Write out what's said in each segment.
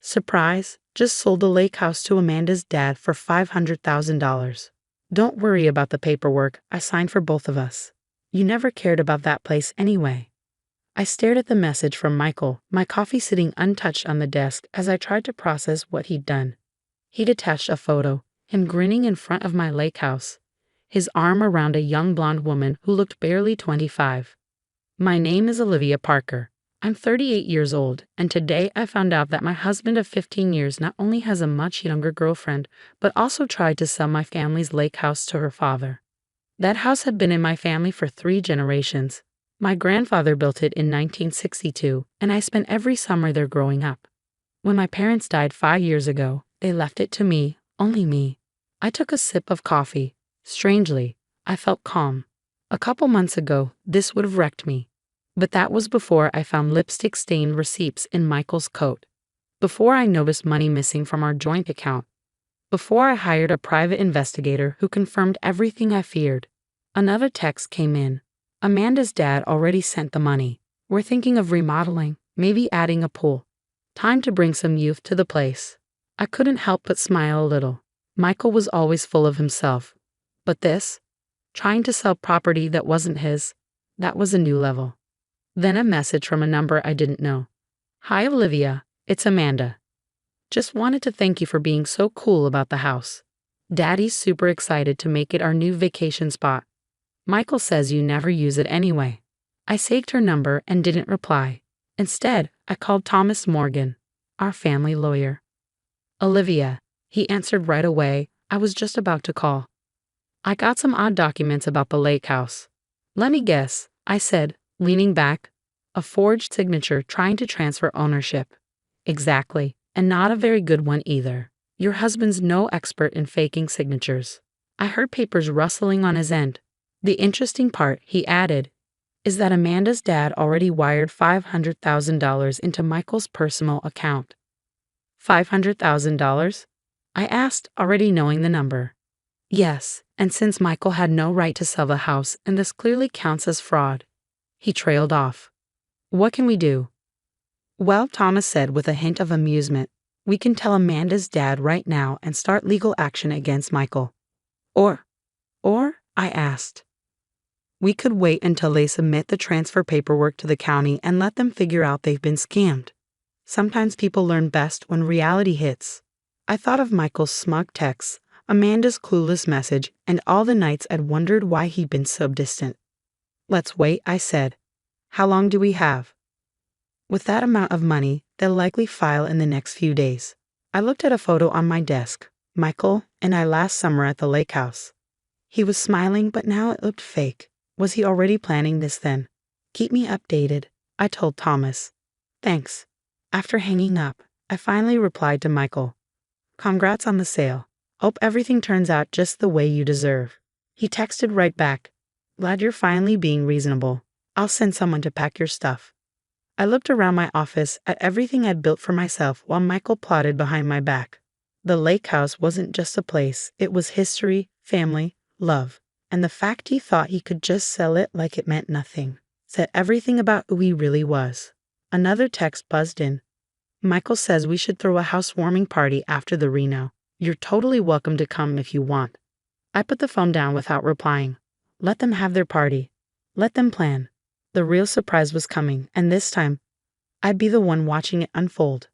Surprise, just sold the lake house to Amanda's dad for $500,000. Don't worry about the paperwork, I signed for both of us. You never cared about that place anyway. I stared at the message from Michael, my coffee sitting untouched on the desk as I tried to process what he'd done. He'd attached a photo, him grinning in front of my lake house, his arm around a young blonde woman who looked barely 25. My name is Olivia Parker. I'm 38 years old, and today I found out that my husband of 15 years not only has a much younger girlfriend, but also tried to sell my family's lake house to her father. That house had been in my family for 3 generations. My grandfather built it in 1962, and I spent every summer there growing up. When my parents died 5 years ago, they left it to me, only me. I took a sip of coffee. Strangely, I felt calm. A couple months ago, this would have wrecked me. But that was before I found lipstick-stained receipts in Michael's coat. Before I noticed money missing from our joint account. Before I hired a private investigator who confirmed everything I feared. Another text came in. Amanda's dad already sent the money. We're thinking of remodeling, maybe adding a pool. Time to bring some youth to the place. I couldn't help but smile a little. Michael was always full of himself. But this? Trying to sell property that wasn't his? That was a new level. Then a message from a number I didn't know. Hi Olivia, it's Amanda. Just wanted to thank you for being so cool about the house. Daddy's super excited to make it our new vacation spot. Michael says you never use it anyway. I saved her number and didn't reply. Instead, I called Thomas Morgan, our family lawyer. Olivia, he answered right away. I was just about to call. I got some odd documents about the lake house. Let me guess, I said, leaning back. A forged signature trying to transfer ownership. Exactly, and not a very good one either. Your husband's no expert in faking signatures. I heard papers rustling on his end. The interesting part, he added, is that Amanda's dad already wired $500,000 into Michael's personal account. $500,000? I asked, already knowing the number. Yes, and since Michael had no right to sell the house and this clearly counts as fraud. He trailed off. What can we do? Well, Thomas said with a hint of amusement, we can tell Amanda's dad right now and start legal action against Michael. Or, I asked. We could wait until they submit the transfer paperwork to the county and let them figure out they've been scammed. Sometimes people learn best when reality hits. I thought of Michael's smug texts, Amanda's clueless message, and all the nights I'd wondered why he'd been so distant. Let's wait, I said. How long do we have? With that amount of money, they'll likely file in the next few days. I looked at a photo on my desk, Michael and I last summer at the lake house. He was smiling, but now it looked fake. Was he already planning this then? Keep me updated, I told Thomas. Thanks. After hanging up, I finally replied to Michael. Congrats on the sale. Hope everything turns out just the way you deserve. He texted right back. Glad you're finally being reasonable. I'll send someone to pack your stuff. I looked around my office at everything I'd built for myself while Michael plotted behind my back. The lake house wasn't just a place, it was history, family, love. And the fact he thought he could just sell it like it meant nothing said everything about who he really was. Another text buzzed in. Michael says we should throw a housewarming party after the reno. You're totally welcome to come if you want. I put the phone down without replying. Let them have their party. Let them plan. The real surprise was coming, and this time, I'd be the one watching it unfold.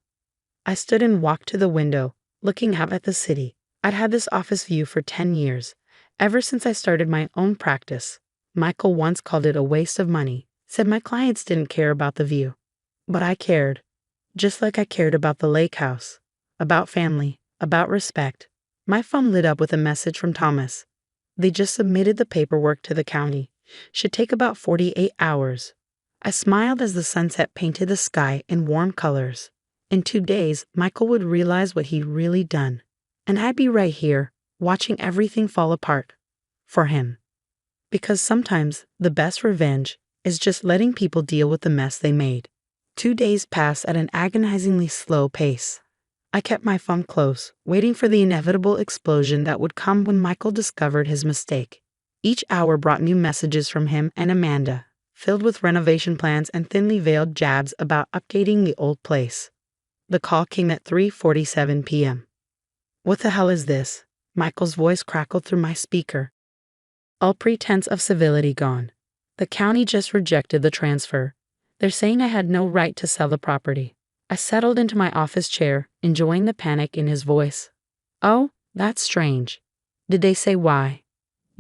I stood and walked to the window, looking out at the city. I'd had this office view for 10 years, ever since I started my own practice. Michael once called it a waste of money, said my clients didn't care about the view. But I cared, just like I cared about the lake house, about family, about respect. My phone lit up with a message from Thomas. They just submitted the paperwork to the county. Should take about 48 hours. I smiled as the sunset painted the sky in warm colors. In 2 days, Michael would realize what he'd really done. And I'd be right here, watching everything fall apart. For him. Because sometimes, the best revenge is just letting people deal with the mess they made. 2 days passed at an agonizingly slow pace. I kept my phone close, waiting for the inevitable explosion that would come when Michael discovered his mistake. Each hour brought new messages from him and Amanda, filled with renovation plans and thinly veiled jabs about updating the old place. The call came at 3:47 p.m. What the hell is this? Michael's voice crackled through my speaker. All pretense of civility gone. The county just rejected the transfer. They're saying I had no right to sell the property. I settled into my office chair, enjoying the panic in his voice. Oh, that's strange. Did they say why?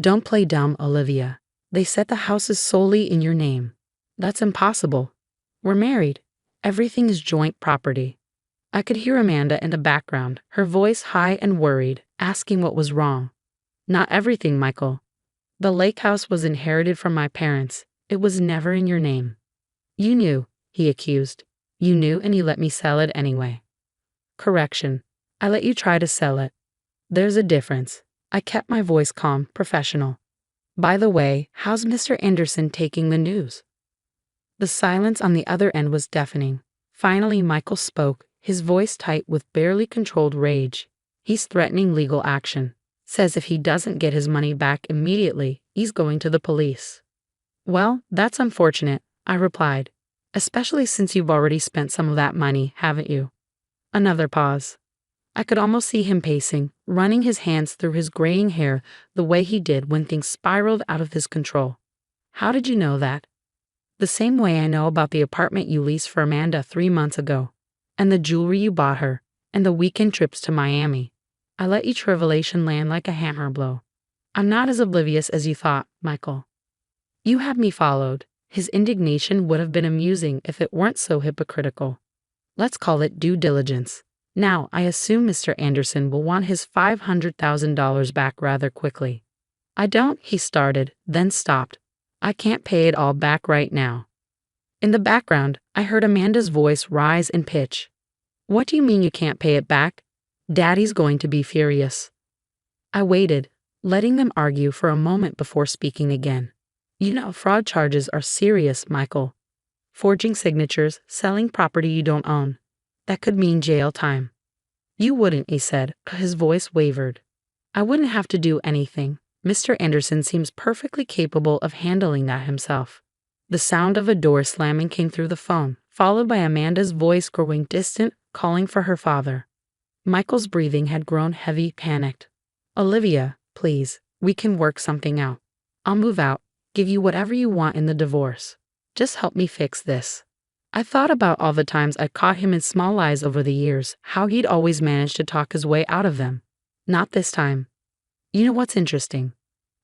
Don't play dumb, Olivia. They said the house is solely in your name. That's impossible. We're married. Everything is joint property. I could hear Amanda in the background, her voice high and worried, asking what was wrong. Not everything, Michael. The lake house was inherited from my parents. It was never in your name. You knew, he accused. You knew and you let me sell it anyway. Correction. I let you try to sell it. There's a difference. I kept my voice calm, professional. By the way, how's Mr. Anderson taking the news? The silence on the other end was deafening. Finally, Michael spoke, his voice tight with barely controlled rage. He's threatening legal action. Says if he doesn't get his money back immediately, he's going to the police. Well, that's unfortunate, I replied. Especially since you've already spent some of that money, haven't you? Another pause. I could almost see him pacing, running his hands through his graying hair the way he did when things spiraled out of his control. How did you know that? The same way I know about the apartment you leased for Amanda 3 months ago, and the jewelry you bought her, and the weekend trips to Miami. I let each revelation land like a hammer blow. I'm not as oblivious as you thought, Michael. You had me followed. His indignation would have been amusing if it weren't so hypocritical. Let's call it due diligence. Now, I assume Mr. Anderson will want his $500,000 back rather quickly. I don't, he started, then stopped. I can't pay it all back right now. In the background, I heard Amanda's voice rise in pitch. What do you mean you can't pay it back? Daddy's going to be furious. I waited, letting them argue for a moment before speaking again. You know, fraud charges are serious, Michael. Forging signatures, selling property you don't own. That could mean jail time. You wouldn't, he said, his voice wavered. I wouldn't have to do anything. Mr. Anderson seems perfectly capable of handling that himself. The sound of a door slamming came through the phone, followed by Amanda's voice growing distant, calling for her father. Michael's breathing had grown heavy, panicked. Olivia, please, we can work something out. I'll move out, give you whatever you want in the divorce. Just help me fix this. I thought about all the times I caught him in small lies over the years, how he'd always managed to talk his way out of them. Not this time. You know what's interesting?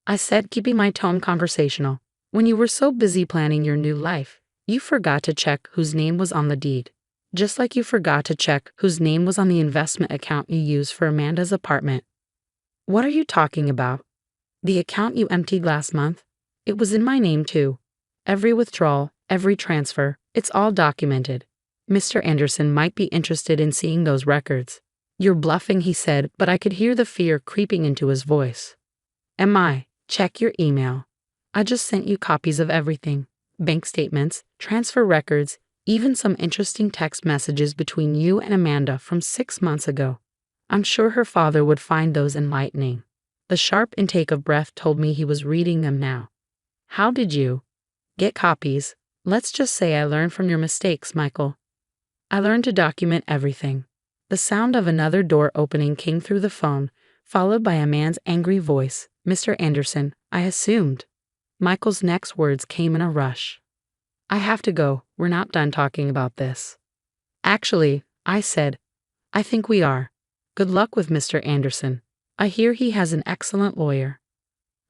I said, keeping my tone conversational. When you were so busy planning your new life, you forgot to check whose name was on the deed. Just like you forgot to check whose name was on the investment account you used for Amanda's apartment. What are you talking about? The account you emptied last month? It was in my name too. Every withdrawal, every transfer, it's all documented. Mr. Anderson might be interested in seeing those records. You're bluffing, he said, but I could hear the fear creeping into his voice. Am I? Check your email. I just sent you copies of everything. Bank statements, transfer records, even some interesting text messages between you and Amanda from 6 months ago. I'm sure her father would find those enlightening. The sharp intake of breath told me he was reading them now. How did you get copies? Let's just say I learned from your mistakes, Michael. I learned to document everything. The sound of another door opening came through the phone, followed by a man's angry voice. Mr. Anderson, I assumed. Michael's next words came in a rush. I have to go. We're not done talking about this. Actually, I said, I think we are. Good luck with Mr. Anderson. I hear he has an excellent lawyer.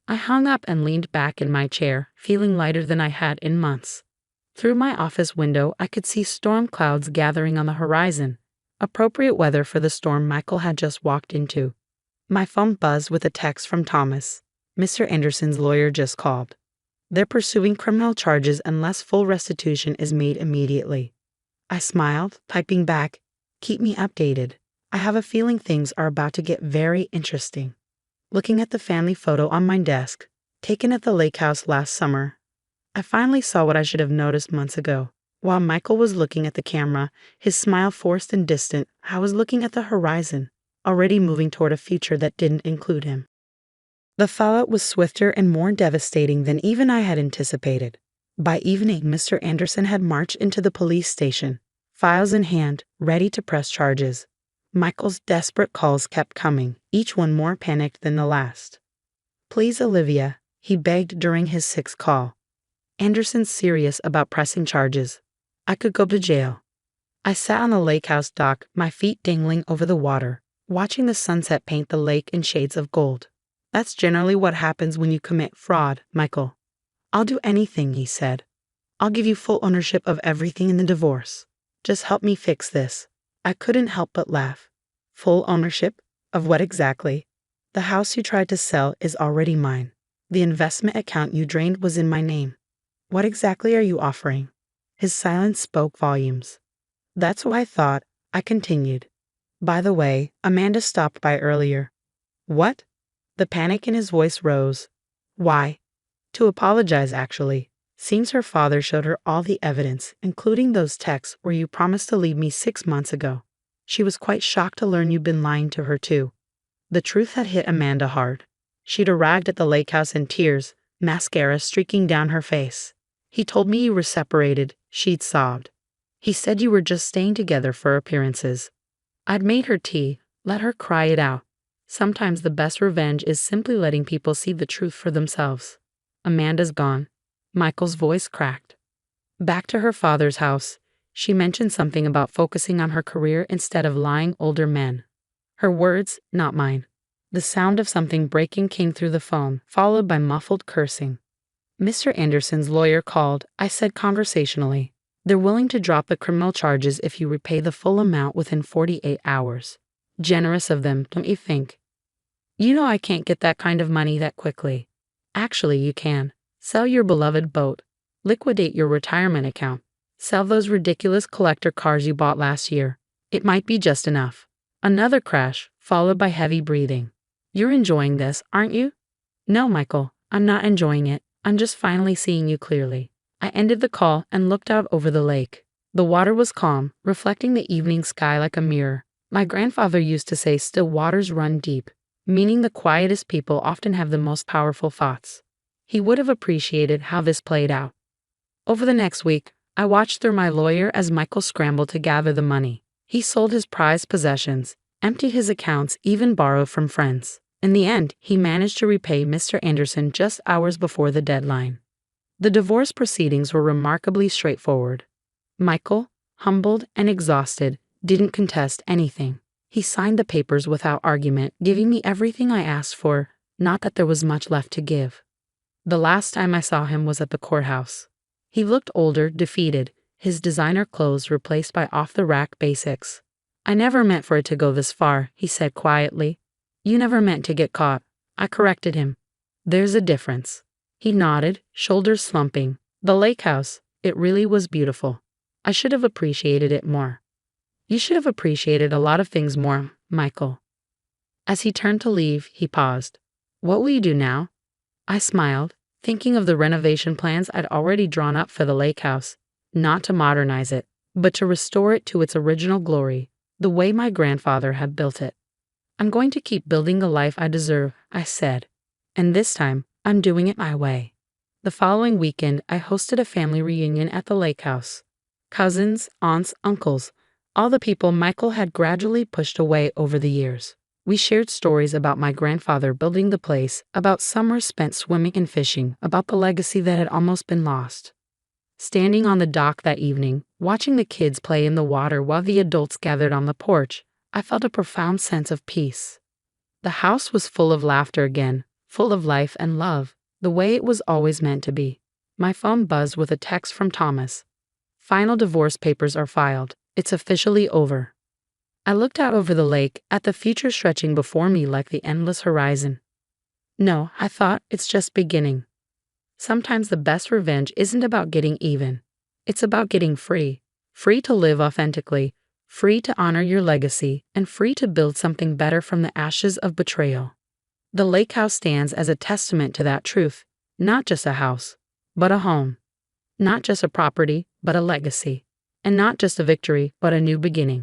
I hung up and leaned back in my chair, feeling lighter than I had in months. Through my office window, I could see storm clouds gathering on the horizon, appropriate weather for the storm Michael had just walked into. My phone buzzed with a text from Thomas. Mr. Anderson's lawyer just called. They're pursuing criminal charges unless full restitution is made immediately. I smiled, typing back, keep me updated. I have a feeling things are about to get very interesting. Looking at the family photo on my desk, taken at the lake house last summer, I finally saw what I should have noticed months ago. While Michael was looking at the camera, his smile forced and distant, I was looking at the horizon, already moving toward a future that didn't include him. The fallout was swifter and more devastating than even I had anticipated. By evening, Mr. Anderson had marched into the police station, files in hand, ready to press charges. Michael's desperate calls kept coming, each one more panicked than the last. "Please, Olivia," he begged during his sixth call. "Anderson's serious about pressing charges. I could go to jail." I sat on the lake house dock, my feet dangling over the water, watching the sunset paint the lake in shades of gold. "That's generally what happens when you commit fraud, Michael." "I'll do anything," he said. "I'll give you full ownership of everything in the divorce. Just help me fix this." I couldn't help but laugh. "Full ownership? Of what exactly?" "The house you tried to sell is already mine. The investment account you drained was in my name. What exactly are you offering?" His silence spoke volumes. "That's what I thought," I continued. "By the way, Amanda stopped by earlier." "What?" The panic in his voice rose. "Why?" "To apologize, actually. Seems her father showed her all the evidence, including those texts where you promised to leave me 6 months ago. She was quite shocked to learn you'd been lying to her too." The truth had hit Amanda hard. She'd arrived at the lake house in tears, mascara streaking down her face. "He told me you were separated," she'd sobbed. "He said you were just staying together for appearances." I'd made her tea, let her cry it out. Sometimes the best revenge is simply letting people see the truth for themselves. "Amanda's gone." Michael's voice cracked. "Back to her father's house." She mentioned something about focusing on her career instead of lying older men. Her words, not mine. The sound of something breaking came through the phone, followed by muffled cursing. "Mr. Anderson's lawyer called," I said conversationally. "They're willing to drop the criminal charges if you repay the full amount within 48 hours. Generous of them, don't you think?" "You know I can't get that kind of money that quickly." "Actually, you can. Sell your beloved boat. Liquidate your retirement account. Sell those ridiculous collector cars you bought last year. It might be just enough." Another crash, followed by heavy breathing. "You're enjoying this, aren't you?" "No, Michael, I'm not enjoying it. I'm just finally seeing you clearly." I ended the call and looked out over the lake. The water was calm, reflecting the evening sky like a mirror. My grandfather used to say still waters run deep, meaning the quietest people often have the most powerful thoughts. He would have appreciated how this played out. Over the next week, I watched through my lawyer as Michael scrambled to gather the money. He sold his prized possessions, emptied his accounts, even borrowed from friends. In the end, he managed to repay Mr. Anderson just hours before the deadline. The divorce proceedings were remarkably straightforward. Michael, humbled and exhausted, didn't contest anything. He signed the papers without argument, giving me everything I asked for, not that there was much left to give. The last time I saw him was at the courthouse. He looked older, defeated, his designer clothes replaced by off-the-rack basics. "I never meant for it to go this far," he said quietly. "You never meant to get caught." I corrected him. "There's a difference." He nodded, shoulders slumping. "The lake house, it really was beautiful. I should have appreciated it more." "You should have appreciated a lot of things more, Michael." As he turned to leave, he paused. "What will you do now?" I smiled, thinking of the renovation plans I'd already drawn up for the lake house, not to modernize it, but to restore it to its original glory, the way my grandfather had built it. "I'm going to keep building the life I deserve," I said. "And this time, I'm doing it my way." The following weekend, I hosted a family reunion at the lake house. Cousins, aunts, uncles, all the people Michael had gradually pushed away over the years. We shared stories about my grandfather building the place, about summers spent swimming and fishing, about the legacy that had almost been lost. Standing on the dock that evening, watching the kids play in the water while the adults gathered on the porch, I felt a profound sense of peace. The house was full of laughter again, full of life and love, the way it was always meant to be. My phone buzzed with a text from Thomas. "Final divorce papers are filed. It's officially over." I looked out over the lake, at the future stretching before me like the endless horizon. "No," I thought, "it's just beginning." Sometimes the best revenge isn't about getting even. It's about getting free. Free to live authentically, free to honor your legacy, and free to build something better from the ashes of betrayal. The lake house stands as a testament to that truth. Not just a house, but a home. Not just a property, but a legacy. And not just a victory, but a new beginning.